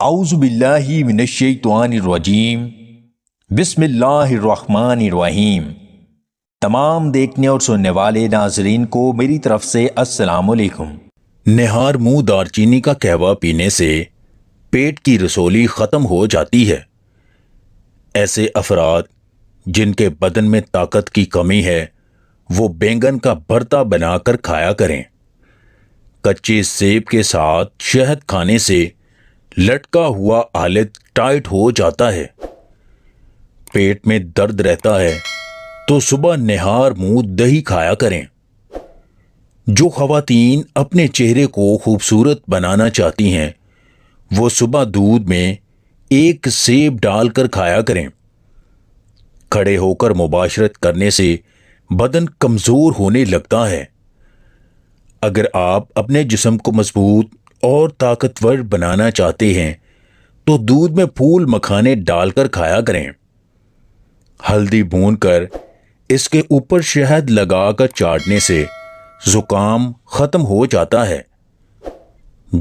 اعوذ باللہ من الشیطان الرجیم بسم اللہ الرحمن الرحیم۔ تمام دیکھنے اور سننے والے ناظرین کو میری طرف سے السلام علیکم۔ نہار منہ دار چینی کا قہوہ پینے سے پیٹ کی رسولی ختم ہو جاتی ہے۔ ایسے افراد جن کے بدن میں طاقت کی کمی ہے وہ بینگن کا بھرتا بنا کر کھایا کریں۔ کچے سیب کے ساتھ شہد کھانے سے لٹکا ہوا آلت ٹائٹ ہو جاتا ہے۔ پیٹ میں درد رہتا ہے تو صبح نہار منہ دہی کھایا کریں۔ جو خواتین اپنے چہرے کو خوبصورت بنانا چاہتی ہیں وہ صبح دودھ میں ایک سیب ڈال کر کھایا کریں۔ کھڑے ہو کر مباشرت کرنے سے بدن کمزور ہونے لگتا ہے۔ اگر آپ اپنے جسم کو مضبوط اور طاقتور بنانا چاہتے ہیں تو دودھ میں پھول مکھانے ڈال کر کھایا کریں۔ ہلدی بھون کر اس کے اوپر شہد لگا کر چاٹنے سے زکام ختم ہو جاتا ہے۔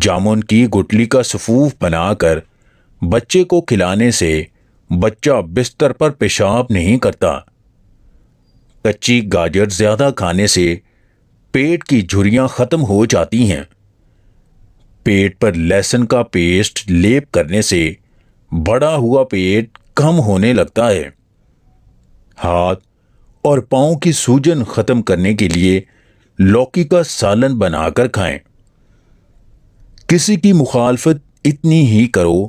جامن کی گٹلی کا سفوف بنا کر بچے کو کھلانے سے بچہ بستر پر پیشاب نہیں کرتا۔ کچی گاجر زیادہ کھانے سے پیٹ کی جھریاں ختم ہو جاتی ہیں۔ پیٹ پر لہسن کا پیسٹ لیپ کرنے سے بڑا ہوا پیٹ کم ہونے لگتا ہے۔ ہاتھ اور پاؤں کی سوجن ختم کرنے کے لیے لوکی کا سالن بنا کر کھائیں۔ کسی کی مخالفت اتنی ہی کرو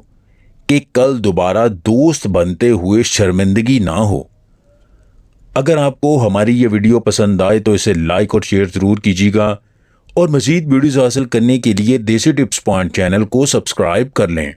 کہ کل دوبارہ دوست بنتے ہوئے شرمندگی نہ ہو۔ اگر آپ کو ہماری یہ ویڈیو پسند آئے تو اسے لائک اور شیئر ضرور کیجیے گا، اور مزید ویڈیوز حاصل کرنے کے لیے دیسی ٹپس پوائنٹ چینل کو سبسکرائب کر لیں۔